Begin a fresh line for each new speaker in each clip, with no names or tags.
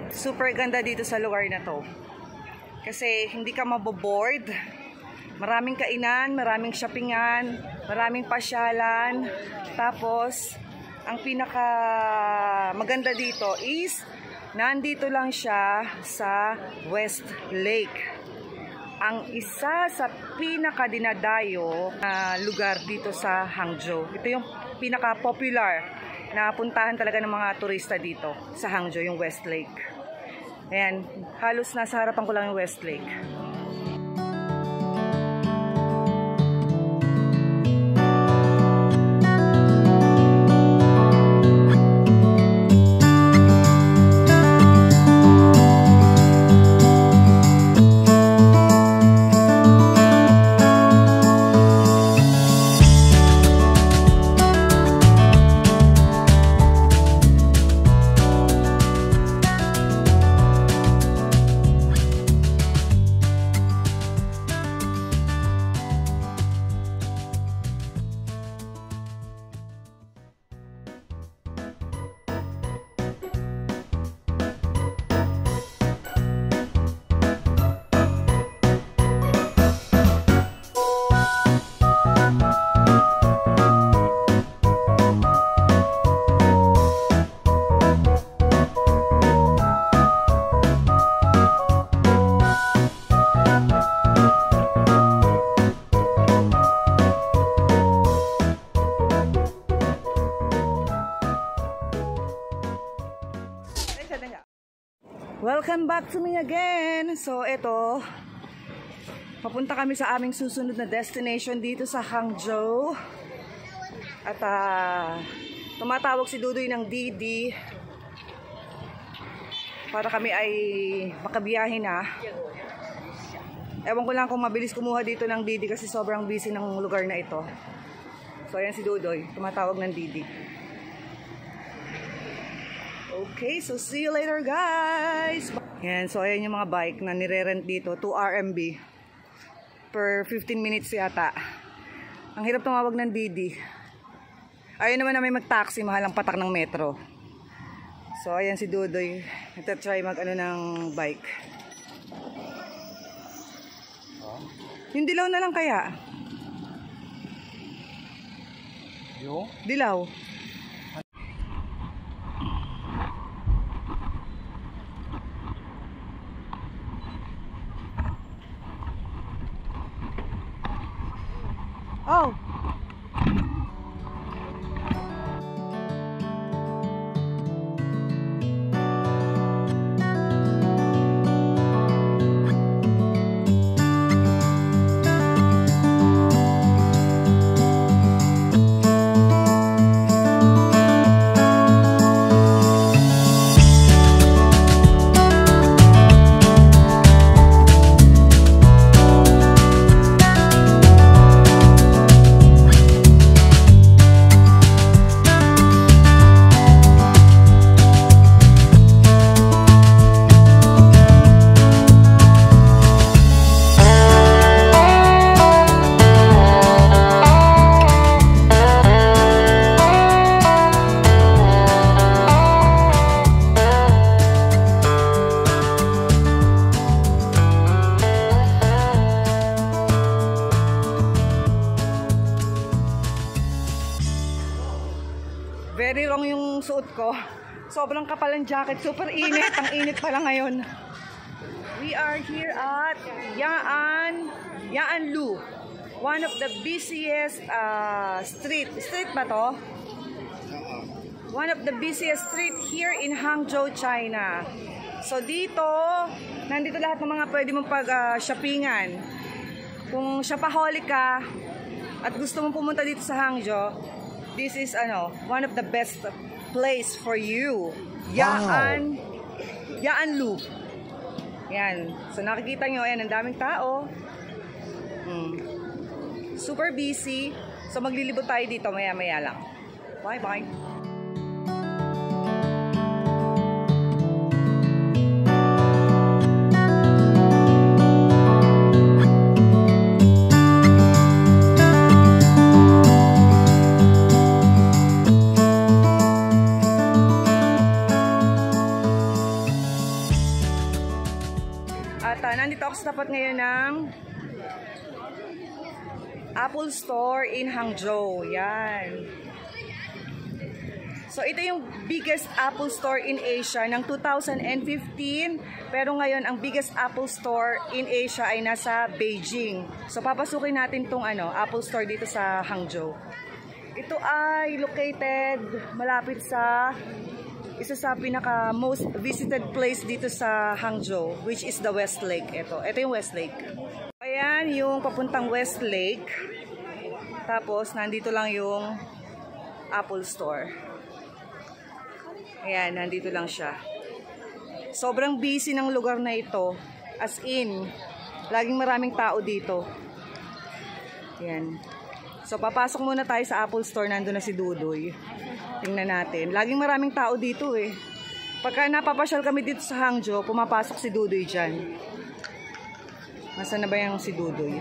Super ganda dito sa lugar na to. Kasi hindi ka maboboard. Maraming kainan, maraming shoppingan, maraming pasyalan. Tapos, ang pinaka maganda dito is nandito lang siya sa West Lake. Ang isa sa pinaka dinadayo na lugar dito sa Hangzhou. Ito yung pinaka popular na puntahan talaga ng mga turista dito sa Hangzhou, yung West Lake. Ayan, halos nasa harapan ko lang yung West Lake. Welcome back to me again. So ito, papunta kami sa aming susunod na destination dito sa Hangzhou. At tumatawag si Dudoy ng Didi para kami ay makabiyahe na. Ewan ko lang kung mabilis kumuha dito ng Didi kasi sobrang busy ng lugar na ito. So ayan si Dudoy, tumatawag ng Didi. Okay, so see you later guys! Yan, so ayan yung mga bike na nire-rent dito, 2 RMB per 15 minutes yata. Ang hirap tumawag ng Didi. Ayun naman na may mag-taxi, mahal ang patak ng metro. So ayan si Dudoy, nagtatry mag-ano ng bike. Yung dilaw na lang kaya? Yung? Dilaw. Oh. Very wrong yung suot ko. Sobrang kapal ng jacket. Super init. Ang init pala ngayon. We are here at Yan'anlu. One of the busiest street. Street ba to? One of the busiest street here in Hangzhou, China. So dito, nandito lahat ng mga pwede mong pag-shoppingan. Kung shopaholic ka at gusto mong pumunta dito sa Hangzhou, this is one of the best place for you. Yan'anlu. Yan. So nakikita nyo, ayan, ang daming tao. Super busy. So maglilibot tayo dito maya-maya lang. Bye-bye. bata. Nandito ako sa tapat ngayon ng Apple Store in Hangzhou. Yan. So, ito yung biggest Apple Store in Asia ng 2015. Pero ngayon, ang biggest Apple Store in Asia ay nasa Beijing. So, papasukin natin tong Apple Store dito sa Hangzhou. Ito ay located malapit sa isa sa pinaka most visited place dito sa Hangzhou, which is the West Lake. Ito yung West Lake. Ayan yung papuntang West Lake. Tapos, nandito lang yung Apple Store. Ayan, nandito lang siya. Sobrang busy ng lugar na ito. As in, laging maraming tao dito. Ayan. So, papasok muna tayo sa Apple Store. Nandun na si Dudoy. Tingnan natin. Laging maraming tao dito eh. Pagka napapasyal kami dito sa Hangzhou, pumapasok si Dudoy dyan. Nasaan na ba yung si Dudoy?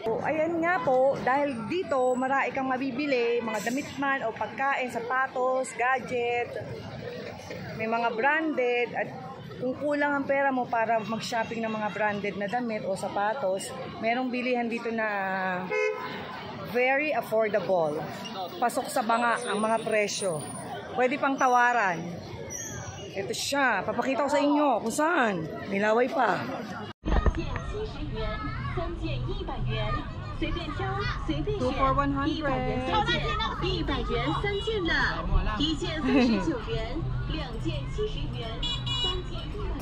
Oh, ayan nga po, dahil dito marami kang mabibili, mga damit man o pagkain, sapatos, gadget, may mga branded, at kung kulang ang pera mo para mag-shopping ng mga branded na damit o sapatos, merong bilihan dito na very affordable. Pasok sa banga ang mga presyo. Pwede pang tawaran. Ito siya. Papakita ko sa inyo kung saan. May laway pa. 2 for 100.
100元3件的，1件39元，2件70元，3件100。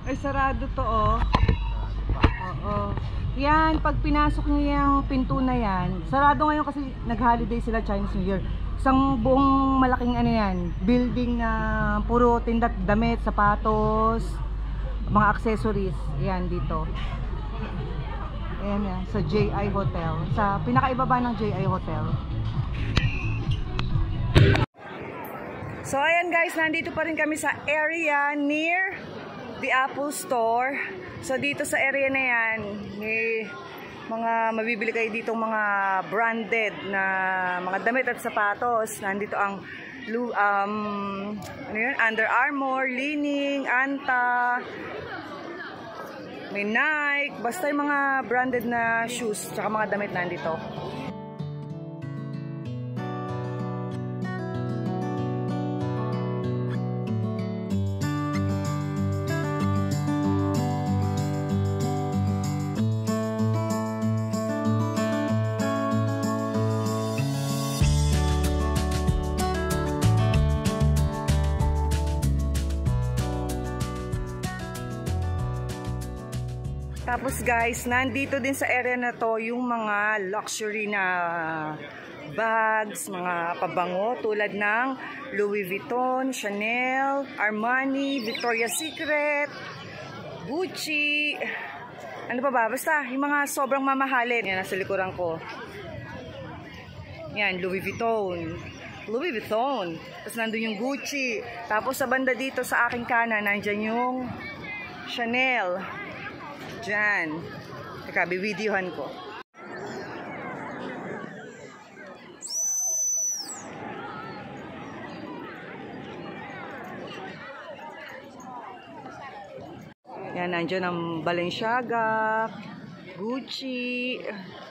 Ay, sarado to oh. Oo. Yan, pag pinasok niyo yung pinto na yan, sarado ngayon kasi nag-holiday sila, Chinese New Year. Isang buong malaking yan, building na puro tinda't damit, sapatos, mga accessories. Yan dito. Ayan yan, sa JI Hotel. Sa pinakaibaba ng JI Hotel. So ayan guys, nandito pa rin kami sa area near the Apple Store. So dito sa area na yan, may mga mabibili kayo dito mga branded na mga damit at sapatos. Nandito ang ano yun? Under Armour, Li-Ning, Anta, may Nike, basta yung mga branded na shoes tsaka mga damit nandito. Tapos guys, nandito din sa area na to yung mga luxury na bags, mga pabango tulad ng Louis Vuitton, Chanel, Armani, Victoria's Secret, Gucci, ano pa ba? Basta yung mga sobrang mamahalin. Yan, nasa likuran ko. Yan, Louis Vuitton. Louis Vuitton. Tapos nandun yung Gucci. Tapos sa banda dito sa aking kanan, nandyan yung Chanel. Diyan. Teka, bivideohan ko. Yan, nandiyan ang Balenciaga, Gucci.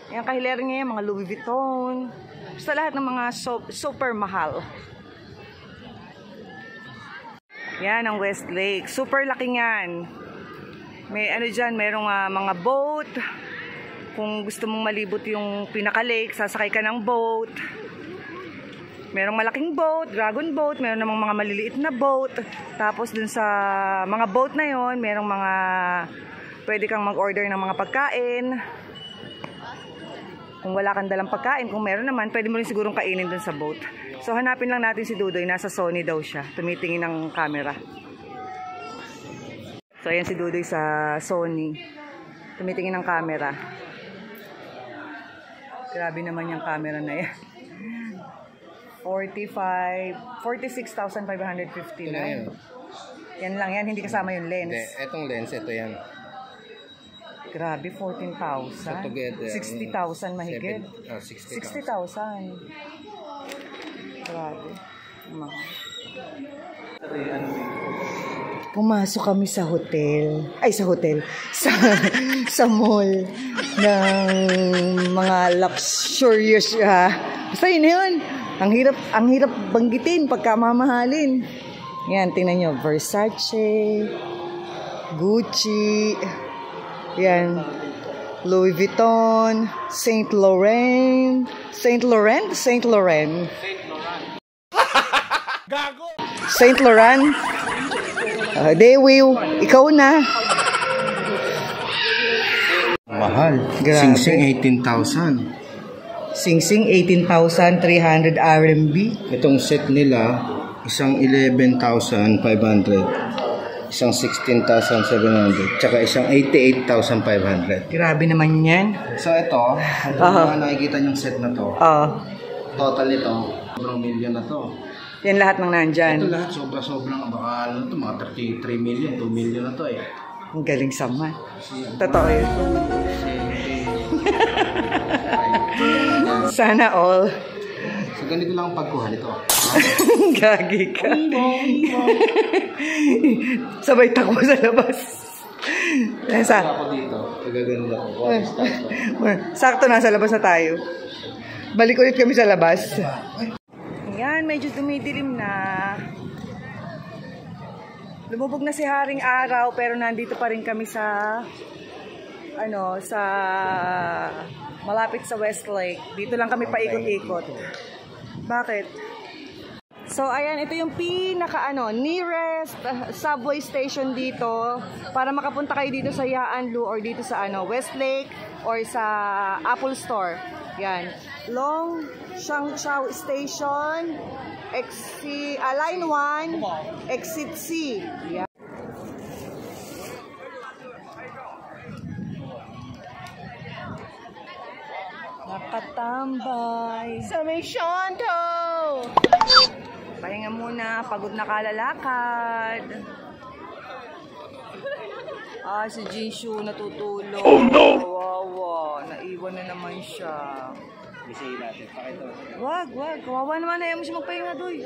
Yan, kahilera niya yan, mga Louis Vuitton. Basta lahat ng mga super mahal. Yan ang Westlake. Super laki yan. May ano dyan, mayroong mga boat. Kung gusto mong malibot yung pinaka-lake, sasakay ka ng boat. Merong malaking boat, dragon boat, meron namang mga maliliit na boat. Tapos dun sa mga boat na yon, merong mga pwede kang mag-order ng mga pagkain. Kung wala kang dalang pagkain, kung meron naman, pwede mo rin sigurong kainin dun sa boat. So hanapin lang natin si Dudoy, nasa Sony daw siya, tumitingin ng camera. So ayan si Dudoy sa Sony, tumitingin ng camera. Grabe naman yung camera na yan. 46,559. Yan lang yan, hindi kasama yung lens.
Hindi, etong lens, ito yan.
Grabe, 14,000.
So together,
60,000 mahigit.
60,000.
60,000. Grabe. Pumasok kami sa hotel. Ay, sa hotel. Sa mall ng mga luxurious. Basta yun yun. Ang hirap banggitin pagka mamahalin. Yan, tingnan nyo. Versace, Gucci, yan, Louis Vuitton, Saint Laurent. Saint Laurent? Saint Laurent.
Gago!
Saint Laurent. Dewiw, ikaw na.
Mahal.
Grabe.
Sing-sing 18,000.
Sing-sing 18,300 RMB.
Itong set nila, isang 11,500. Isang 16,700. Tsaka isang 88,500.
Grabe naman yan.
So ito, mga nakikita niyong set na to. Total nito, sobrang million na to.
Yan lahat ng nandyan.
Ito lahat sobra-sobrang baka ano to, mga 33 million, 2 million na to eh.
Ang galing sama. Totoo yun. Sana all.
So ganito lang ang pagkuha nito.
Gagi ka. Sabay takbo sa labas.
Ako dito, pagaganda ko.
Sakto nasa labas na tayo. Balik ulit kami sa labas. Ayan, medyo dumidilim na. Lumubog na si Haring Araw pero nandito pa rin kami sa malapit sa Westlake. Dito lang kami paikot-ikot. Bakit? So ayan, ito yung pinaka nearest subway station dito para makapunta kayo dito sa Yaanlu or dito sa Westlake or sa Apple Store. Yan. Long Shangchao Station, Line 1, Exit C. Yan. Nakatambay sa may Shanto. Pahinga muna, pagod na kalalakad. Si Jisoo natutulog. Oh no! Kawawa, naiwan na naman siya.
Bisay natin, pakita.
Wag. Kawawa naman, ayaw mo siya magpahinga doy.